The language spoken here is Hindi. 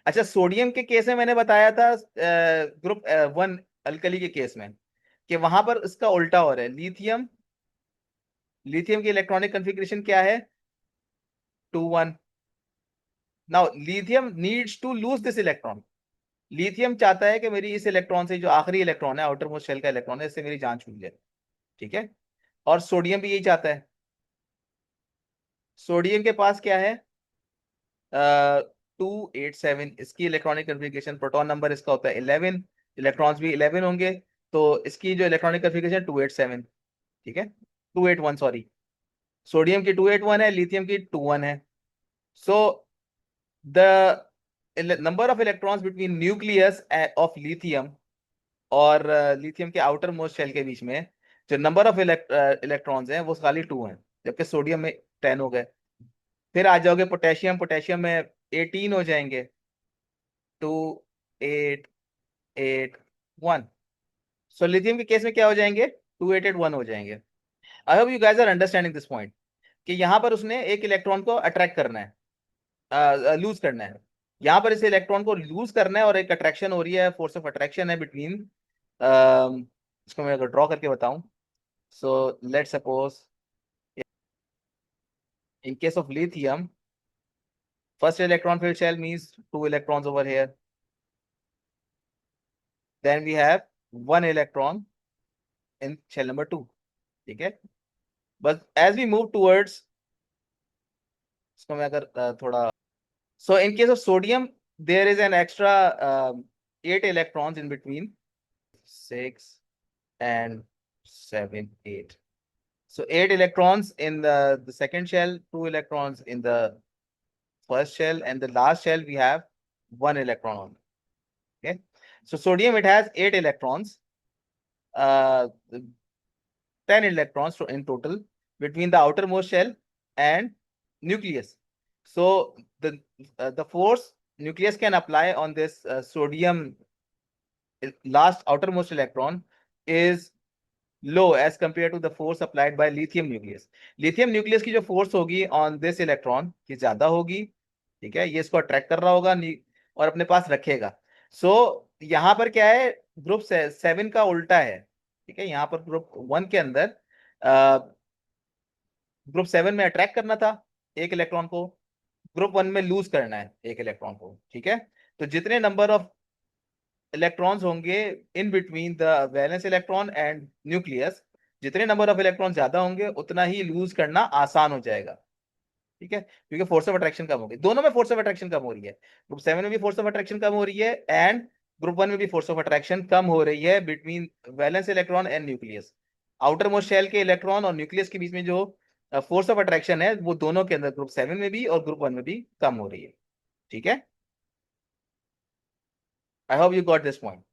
अच्छा, सोडियम के केस में मैंने बताया था ग्रुप 1 अल्कली के केस में कि वहां पर इसका उल्टा हो रहा है। लिथियम, लिथियम की इलेक्ट्रॉनिक कॉन्फ़िगरेशन क्या है? 2 1। Now lithium needs to lose this electron. Lithium चाहता है कि मेरी इस इलेक्ट्रॉन से, जो आखिरी इलेक्ट्रॉन है, आउटर मोस्ट शेल का इलेक्ट्रॉन है, इससे मेरी जान छूट जाए। ठीक है। और सोडियम भी यही चाहता है। सोडियम के पास क्या है? 287। इसकी इलेक्ट्रॉनिक कन्फिग्रेशन, प्रोटॉन नंबर इसका होता है 11, इलेक्ट्रॉन्स भी 11 होंगे, तो इसकी जो इलेक्ट्रॉनिक कन्फिग्रेशन 287। ठीक है, 281 सॉरी। सोडियम की 281 है, लिथियम की 21 है। So the number of electrons between nucleus of lithium और लिथियम के आउटर मोस्ट शेल के बीच में, जो नंबर ऑफ इलेक्ट्रॉन्स हैं वो खाली 2 हैं, जबकि सोडियम में 10 हो गए। फिर आ जाओगे पोटेशियम, पोटेशियम में 18 हो जाएंगे। 2 8 8 1। सो लिथियम के केस में क्या हो जाएंगे? 2 8 8 1 हो जाएंगे। I hope you guys are understanding this point, कि यहाँ पर उसने एक इलेक्ट्रॉन को अट्रैक्ट करना है, लूज करना है। यहाँ पर इस इलेक्ट्रॉन को लूज करना है, और एक अट्रैक्शन हो रही है, फोर्स ऑफ अट्रैक्शन है बिटवीन, इसको मैं अगर ड्रॉ करके बताऊं, so let's suppose in case of lithium, first electron field shell means 2 electrons over here, then we have 1 electron in shell number 2. ठीक है। but as we move towards, इसको मैं अगर थोड़ा, so in case of sodium there is an extra 8 electrons in between, 6 and 7 8. So 8 electrons in the second shell, 2 electrons in the first shell, and the last shell we have 1 electron only. Okay, so sodium, it has 8 electrons, 10 electrons in total between the outermost shell and nucleus. So the force nucleus can apply on this sodium last outermost electron is low as compared to the force applied by lithium nucleus. lithium nucleus की जो force होगी on this electron की ज्यादा होगी। ठीक है, ये इसको अट्रैक्ट कर रहा होगा और अपने पास रखेगा। सो यहाँ पर क्या है? ग्रुप 7 का उल्टा है। ठीक है, यहाँ पर ग्रुप 1 के अंदर ग्रुप 7 में अट्रैक्ट करना था एक इलेक्ट्रॉन को, ग्रुप 1 में लूज करना है एक इलेक्ट्रॉन को। ठीक है, तो जितने नंबर ऑफ इलेक्ट्रॉन्स होंगे in between the valence electron and nucleus, जितने नंबर ऑफ इलेक्ट्रॉन ज्यादा होंगे उतना ही लूज करना आसान हो जाएगा। ठीक है, क्योंकि फोर्स ऑफ अट्रैक्शन कम होगी, दोनों में फोर्स ऑफ अट्रैक्शन कम हो रही है। ग्रुप 7 में भी फोर्स ऑफ अट्रैक्शन कम हो रही है, एंड ग्रुप 1 में भी फोर्स ऑफ अट्रैक्शन कम हो रही है between valence electron and nucleus. Outermost shell के इलेक्ट्रॉन और न्यूक्लियस के बीच में जो फोर्स ऑफ अट्रैक्शन है, वो दोनों के अंदर, ग्रुप 7 में भी और ग्रुप 1 में भी कम हो रही है। ठीक है, आई hope you got this point.